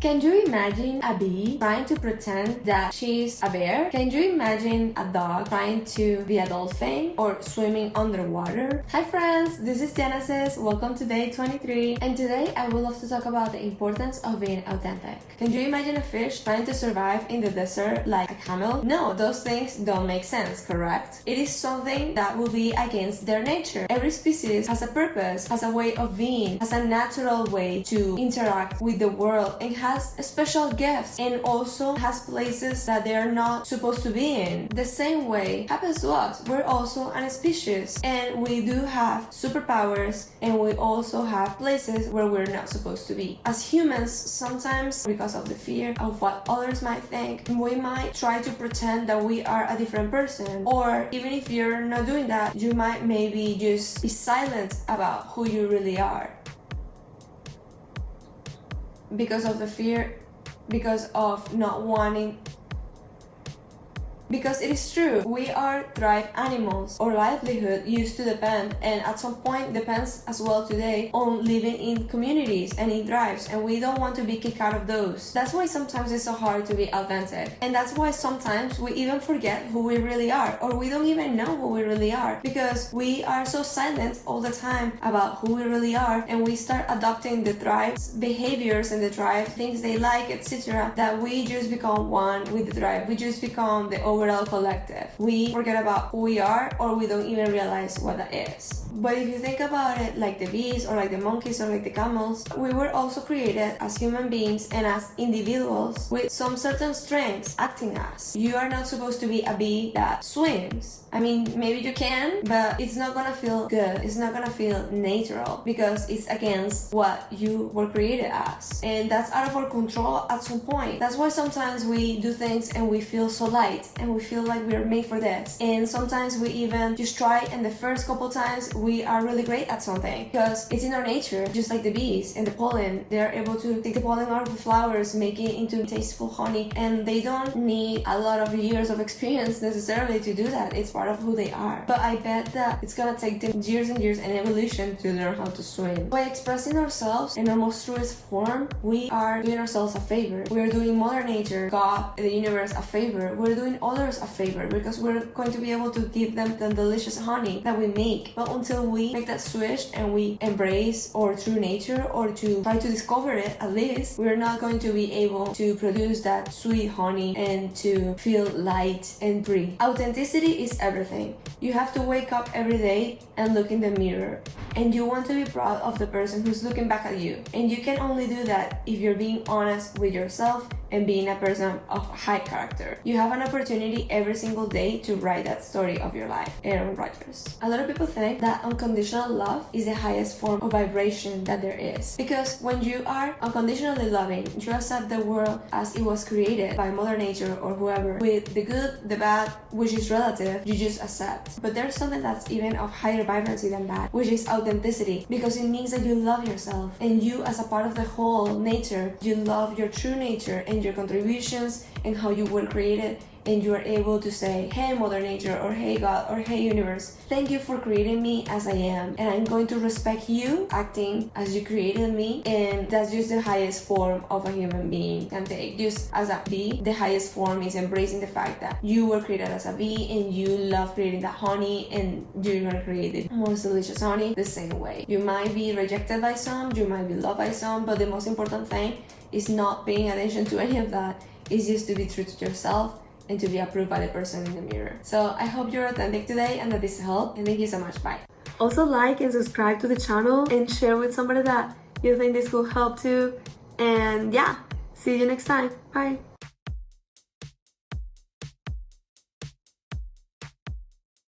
Can you imagine a bee trying to pretend that she's a bear? Can you imagine a dog trying to be a dolphin or swimming underwater? Hi friends, this is Genesis. Welcome to day 23, and today I would love to talk about the importance of being authentic. Can you imagine a fish trying to survive in the desert like a camel? No, those things don't make sense, correct? It is something that will be against their nature. Every species has a purpose, has a way of being, has a natural way to interact with the world, and has special gifts, and also has places that they are not supposed to be in. The same way happens to us. We're also a species, and we do have superpowers, and we also have places where we're not supposed to be. As humans, sometimes because of the fear of what others might think, we might try to pretend that we are a different person, or even if you're not doing that, you might maybe just be silent about who you really are. Because of the fear, because of not wanting. Because it is true, we are thrive animals. Our livelihood used to depend, and at some point depends as well today, on living in communities and in tribes, and we don't want to be kicked out of those. That's why sometimes it's so hard to be authentic, and that's why sometimes we even forget who we really are, or we don't even know who we really are, because we are so silent all the time about who we really are, and we start adopting the tribe's behaviors and the tribe things they like, etc., that we just become one with the tribe. We just become the overall collective. We forget about who we are, or we don't even realize what that is. But if you think about it, like the bees or like the monkeys or like the camels, we were also created as human beings and as individuals with some certain strengths acting as. You are not supposed to be a bee that swims. I mean, maybe you can, but it's not gonna feel good. It's not gonna feel natural because it's against what you were created as. And that's out of our control at some point. That's why sometimes we do things and we feel so light and we feel like we're made for this. And sometimes we even just try, and the first couple times we are really great at something because it's in our nature, just like the bees and the pollen. They're able to take the pollen out of the flowers, make it into tasteful honey, and they don't need a lot of years of experience necessarily to do that. It's part of who they are. But I bet that it's gonna take them years and years and evolution to learn how to swim. By expressing ourselves in our most truest form, we are doing ourselves a favor. We're doing Mother Nature, God, the universe a favor. We're doing others a favor because we're going to be able to give them the delicious honey that we make. But until we make that switch and we embrace our true nature, or to try to discover it at least, we're not going to be able to produce that sweet honey and to feel light and free. Authenticity is everything. You have to wake up every day and look in the mirror, and you want to be proud of the person who's looking back at you. And you can only do that if you're being honest with yourself and being a person of high character. You have an opportunity every single day to write that story of your life. Aaron Rodgers. A lot of people think that unconditional love is the highest form of vibration that there is, because when you are unconditionally loving, you accept the world as it was created by Mother Nature or whoever, with the good, the bad, which is relative, you just accept. But there's something that's even of higher vibrancy than that, which is authenticity, because it means that you love yourself, and you as a part of the whole nature, you love your true nature and your contributions and how you were created, and you are able to say, hey Mother Nature, or hey God, or hey universe, thank you for creating me as I am, and I'm going to respect you acting as you created me. And that's just the highest form of a human being can take. Just as a bee, the highest form is embracing the fact that you were created as a bee and you love creating that honey, and you're gonna create the most delicious honey the same way. You might be rejected by some, you might be loved by some, but the most important thing is not paying attention to any of that. It's just to be true to yourself and to be approved by the person in the mirror. So I hope you're authentic today and that this helped, and thank you so much. Bye. Also like and subscribe to the channel and share with somebody that you think this will help too. And yeah, see you next time. Bye.